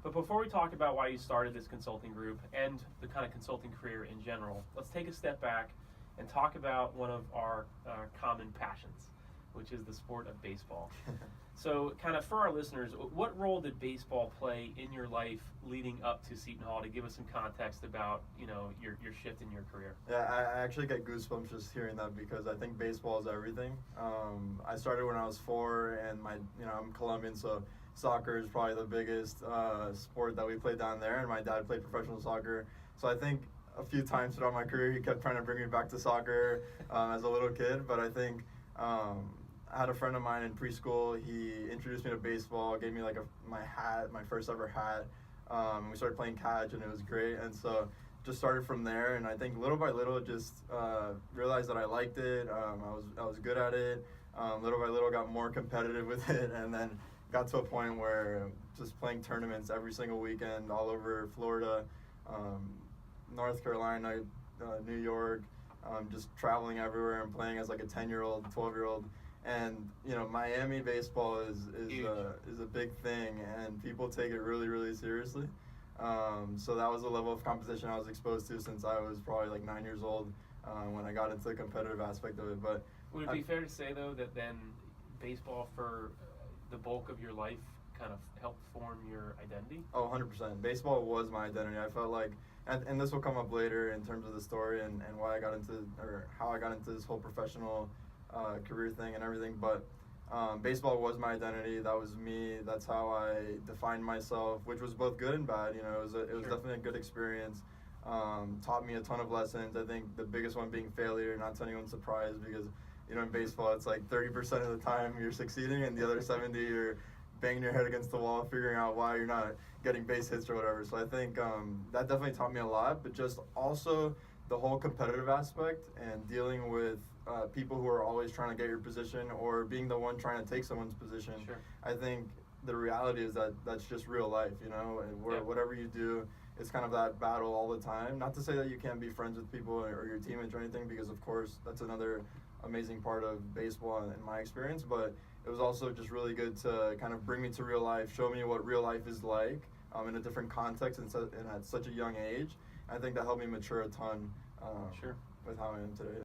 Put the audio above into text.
But before we talk about why you started this consulting group and the kind of consulting career in general, let's take a step back and talk about one of our common passions, which is the sport of baseball. So, kind of for our listeners, what role did baseball play in your life leading up to Seton Hall? To give us some context about, your shift in your career. Yeah, I actually get goosebumps just hearing that because I think baseball is everything. I started when I was 4, and I'm Colombian, so soccer is probably the biggest sport that we play down there, and my dad played professional soccer. So I think a few times throughout my career, he kept trying to bring me back to soccer as a little kid, but I think I had a friend of mine in preschool. He introduced me to baseball, gave me my hat, my first ever hat. We started playing catch, and it was great. And so just started from there. And I think little by little, just realized that I liked it. I was good at it. Little by little, got more competitive with it, and then got to a point where just playing tournaments every single weekend all over Florida, North Carolina, New York, just traveling everywhere and playing as like a 10-year-old, 12-year-old. And Miami baseball is a big thing, and people take it really, really seriously. So that was a level of competition I was exposed to since I was probably like 9 years old when I got into the competitive aspect of it. But would it be fair to say though that then baseball for the bulk of your life kind of helped form your identity? Oh, 100%. Baseball was my identity. I felt like, and this will come up later in terms of the story and why I got into, or how I got into this whole professional career thing and everything, but baseball was my identity. That was me. That's how I defined myself, which was both good and bad. It was definitely a good experience. Taught me a ton of lessons. I think the biggest one being failure, not to anyone's surprise, because in baseball it's like 30% of the time you're succeeding, and the other 70 you're banging your head against the wall, figuring out why you're not getting base hits or whatever. So I think that definitely taught me a lot, but just also the whole competitive aspect and dealing with people who are always trying to get your position or being the one trying to take someone's position. Sure. I think the reality is that that's just real life, and whatever you do, it's kind of that battle all the time. Not to say that you can't be friends with people or your teammates or anything, because of course that's another amazing part of baseball in my experience, but it was also just really good to kind of bring me to real life, show me what real life is like in a different context and at such a young age. I think that helped me mature a ton Sure. with how I am today.